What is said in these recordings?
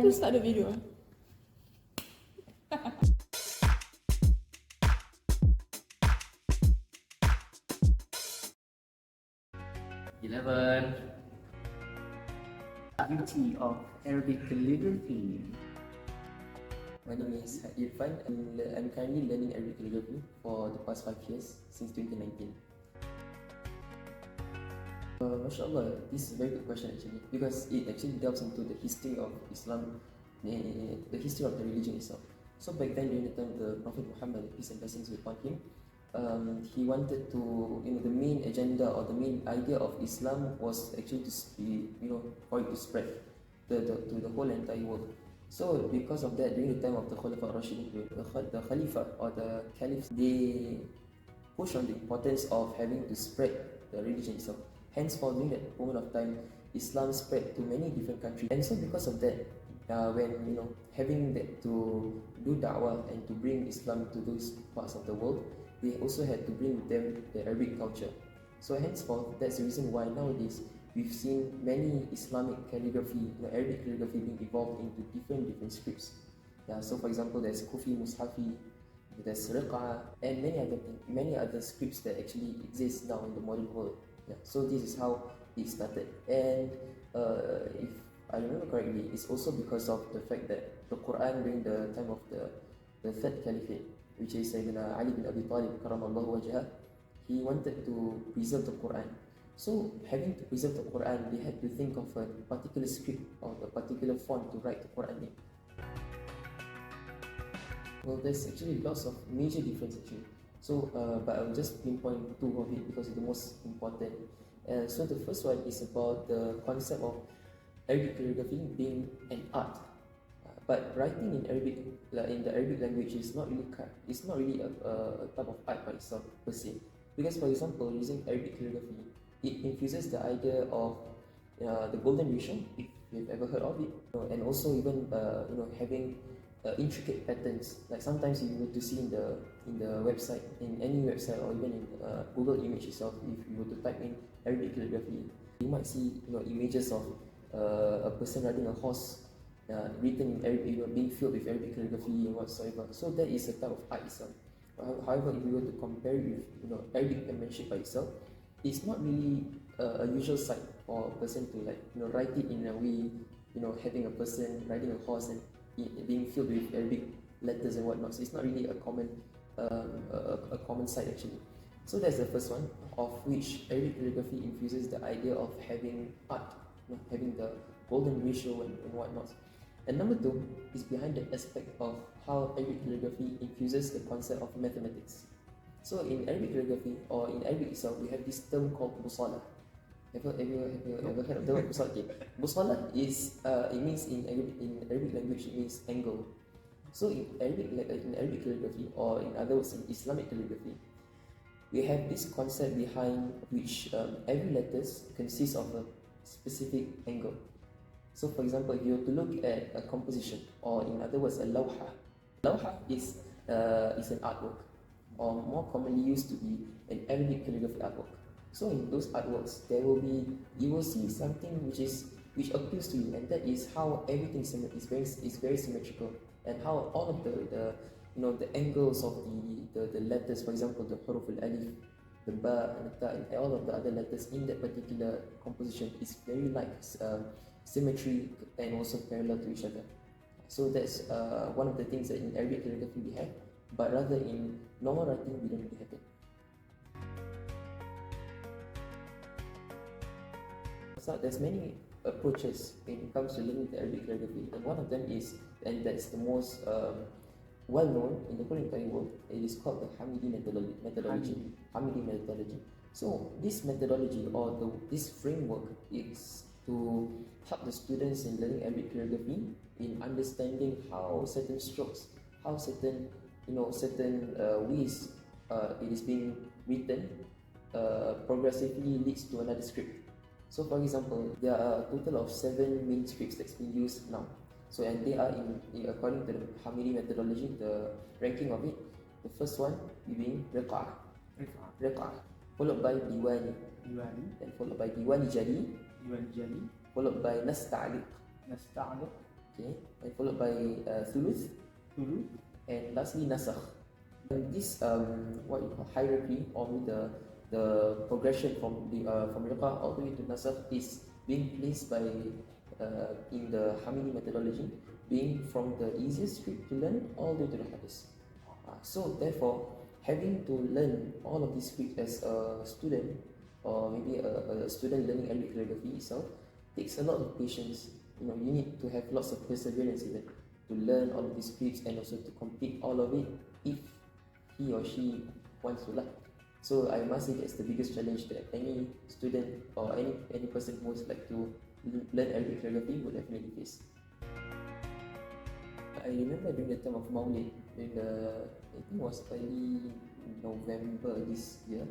to start the video. 11. Beauty of Arabic Calligraphy. My name is Hadi Irfan and I'm currently learning Arabic Calligraphy for the past 5 years, since 2019. MashaAllah, this is a very good question actually, because it actually delves into the history of Islam, the history of the religion itself. So back then, during the time of the Prophet Muhammad, peace and blessings be upon him, he wanted to, the main agenda or the main idea of Islam was actually to be, for it to spread to the whole entire world. So because of that, during the time of the Khulafa Rashidin, the Khalifa or the Caliph, they pushed on the importance of having to spread the religion itself. Hence, during that moment of time, Islam spread to many different countries. And so because of that, when having that to do da'wah and to bring Islam to those parts of the world, they also had to bring with them the Arabic culture. So henceforth, that's the reason why nowadays we've seen many Islamic calligraphy, Arabic calligraphy being evolved into different scripts. So for example, there's Kufi Mushafi, there's Riq'a, and many other scripts that actually exist now in the modern world. So this is how it started. And if I remember correctly, it's also because of the fact that the Quran during the time of the third caliphate, which is Sayyidina Ali bin Abi Talib karamallahu wajhah, he wanted to preserve the Quran. So having to preserve the Quran, they had to think of a particular script or a particular font to write the Quran in. Well, there's actually lots of major differences actually. So, but I'll just pinpoint two of it because it's the most important. So the first one is about the concept of Arabic calligraphy being an art. But writing in Arabic, in the Arabic language, is not really a type of art by itself per se. Because, for example, using Arabic calligraphy, it infuses the idea of the golden ratio, if you've ever heard of it, and also even having intricate patterns. Like sometimes you were to see in the website, in any website, or even in Google image itself, if you were to type in Arabic calligraphy, you might see images of a person riding a horse. Written in Arabic, being filled with Arabic calligraphy and whatsoever. So that is a type of art itself. However, if you were to compare it with Arabic penmanship by itself, it's not really a usual sight for a person to write it in a way, having a person riding a horse and being filled with Arabic letters and whatnot. So it's not really a common sight actually. So that's the first one, of which Arabic calligraphy infuses the idea of having art, having the golden ratio and whatnot. And number two is behind the aspect of how Arabic calligraphy infuses the concept of mathematics. So in Arabic calligraphy, or in Arabic itself, we have this term called busala. Have you ever heard of the word busala? Okay. Busala is, it means in Arabic language, it means angle. So in Arabic calligraphy, or in other words, in Islamic calligraphy, we have this concept behind which every letters consists of a specific angle. So for example, if you were to look at a composition, or in other words, a lawha. Lawha is an artwork, or more commonly used to be an Arabic calligraphy artwork. So in those artworks, you will see something which appeals to you, and that is how everything is very symmetrical, and how all of the angles of the letters, for example, the huruf al-alif, the ba and the ta, and all of the other letters in that particular composition is very symmetry and also parallel to each other. So that's one of the things that in Arabic calligraphy we have, but rather in normal writing we don't really have it. So there's many approaches when it comes to learning the Arabic calligraphy, and one of them is, and that's the most well known in the whole entire world, it is called the Hamme Methodology. So this methodology, or this framework, is to help the students in learning Arabic calligraphy in understanding how certain strokes, how certain ways it is being written progressively leads to another script. So for example, there are a total of 7 main scripts that's being used now. So, and they are according to the Hamme Methodology, the ranking of it, the first one being Riq'a, followed by Diwani, then followed by Diwani Jali, followed by Nasta'liq, okay, and followed by thuluth, and lastly nasakh. And this what you call hierarchy, or the progression from riqah all the way to nasakh is being placed by in the Hamme methodology, being from the easiest script to learn all the way to the hardest. So therefore, having to learn all of these scripts as a student, or maybe a student learning Arabic calligraphy itself, takes a lot of patience. You know, you need to have lots of perseverance even to learn all of these scripts and also to complete all of it if he or she wants to learn. So I must say that's the biggest challenge that any student or any person who would like to learn Arabic calligraphy would definitely face. I remember during the time of Maulid, I think it was early November this year,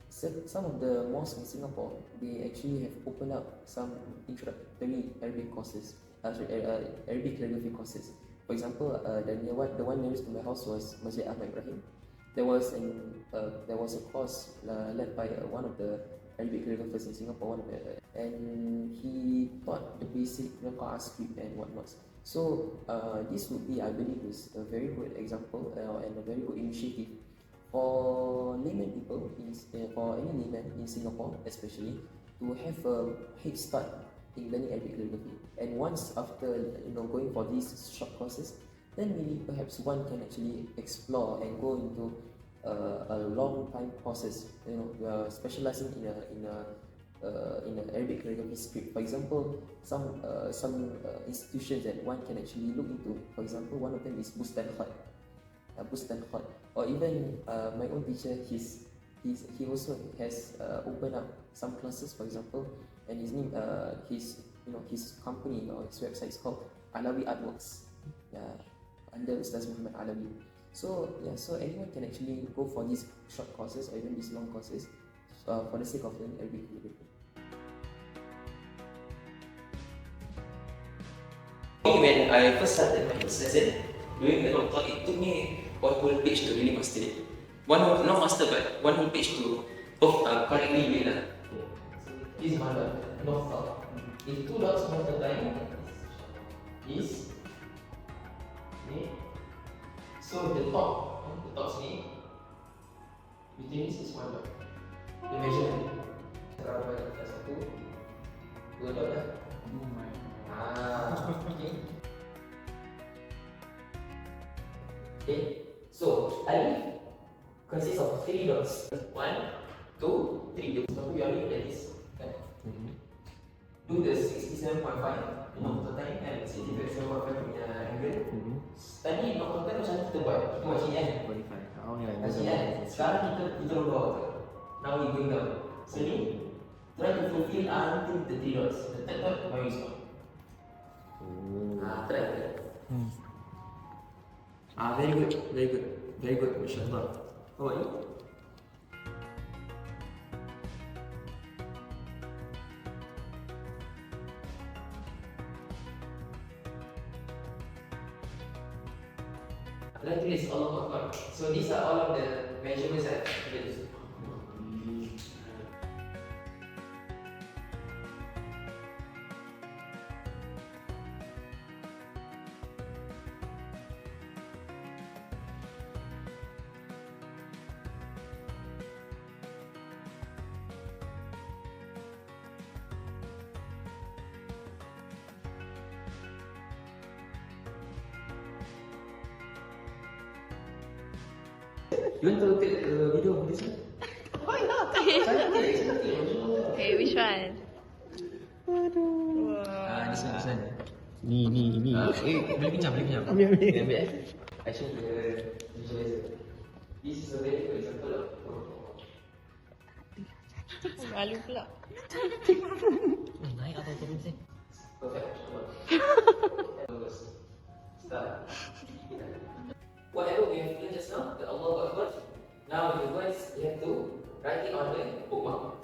so some of the mosques in Singapore, they actually have opened up some introductory Arabic courses, Arabic calligraphy courses. For example, the one nearest to my house was Masjid Ahmad Ibrahim. There was a course led by one of the Arabic calligraphers in Singapore, and he taught the basic Riqah script and whatnot. So this would be, I believe, is a very good example and a very good initiative for layman people, for any layman in Singapore especially, to have a head start in learning Arabic calligraphy. And once after going for these short courses, then maybe perhaps one can actually explore and go into a long time process, specializing in an Arabic calligraphy script. For example, some institutions that one can actually look into. For example, one of them is Bustan Khat, or even my own teacher. He also has opened up some classes, for example, and his company or his website is called Alawi Artworks. Under Ustaz Muhammad Alawi. So anyone can actually go for these short courses or even these long courses for the sake of learning Arabic calligraphy. When I first started my first lesson, doing the doctor, it took me one whole page to really master it. Not master, but one whole page to correctly read it. So this is one dot, north south. If two dots most of the time is ni. So the top ni, between this is one dot. The measurement. Terlalu banyak satu, dua dot dah. Okay. So alif consists of 3 dots. 1, 2, 3. So we are looking at this. Do the 67.5 knock time and 67.5 punya angle. Tadi knock time macam kita buat sini kan? Kat sini kan? Sekarang kita roll. Now we going down. So ni try to fulfill until the 3 dots. The third dot now you stop. Try. Very good, mashallah. How about you? Let's do this all over. So these are all of the measurements that I use. You want to take a video of this one? Why not? Okay, which one? This one. Ni. Boleh pinjam. Ambil. I show the visualizer. This is a very good example of Malu pula. Naik atau turun sih? perfect. Start. Whatever we have learned just now, the Allah Akbar. Now the words you have to write it on the bookmark.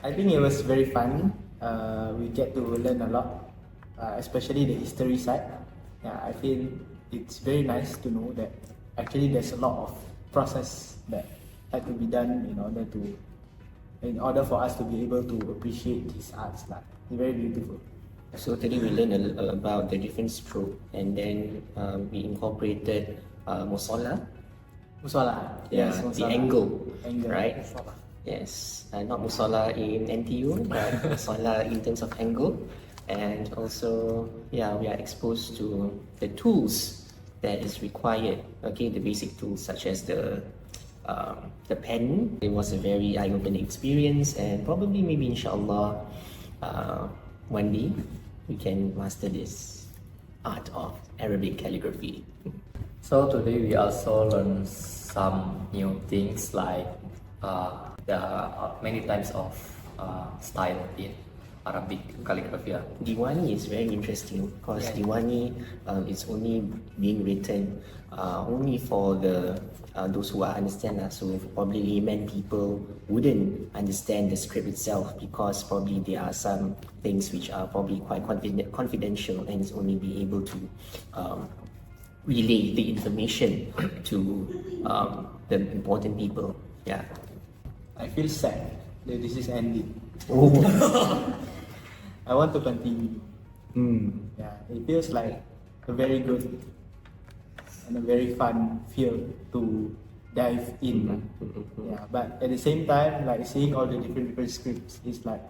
I think it was very fun. We get to learn a lot, especially the history side. Yeah, I feel it's very nice to know that actually there's a lot of process that had to be done in order for us to be able to appreciate his arts. Like, it's very beautiful. So today we learned about the different stroke, and then we incorporated musola. Musola. Yeah, Yes, the musola. angle, Angle. right? Musola. Yes, not musola in NTU, but musola in terms of angle. And also, yeah, we are exposed to the tools that is required. Okay, the basic tools such as the pen. It was a very eye-opening experience, and probably maybe inshallah, one day we can master this art of Arabic calligraphy. So today we also learn some new things like there are many types of style in Arabic calligraphy. Diwani is very interesting because Diwani is only being written only for the those who are understand. So probably layman people wouldn't understand the script itself because probably there are some things which are probably quite confidential and it's only be able to relay the information to the important people. Yeah. I feel sad that this is ending. Oh. I want to continue. Yeah, it feels like a very good and a very fun field to dive in. Yeah, but at the same time, like seeing all the different scripts is like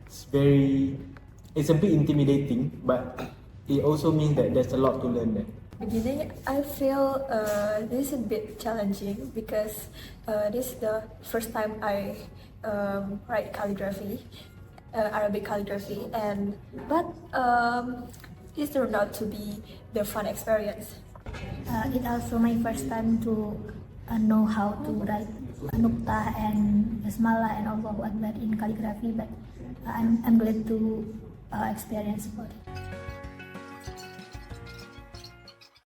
it's a bit intimidating, but it also means that there's a lot to learn there. Beginning, I feel this is a bit challenging because this is the first time I write calligraphy, Arabic calligraphy, but it turned out to be the fun experience. It's also my first time to know how to write Nuktah and Basmalah and Allahu Akbar in calligraphy, but I'm glad to experience about it.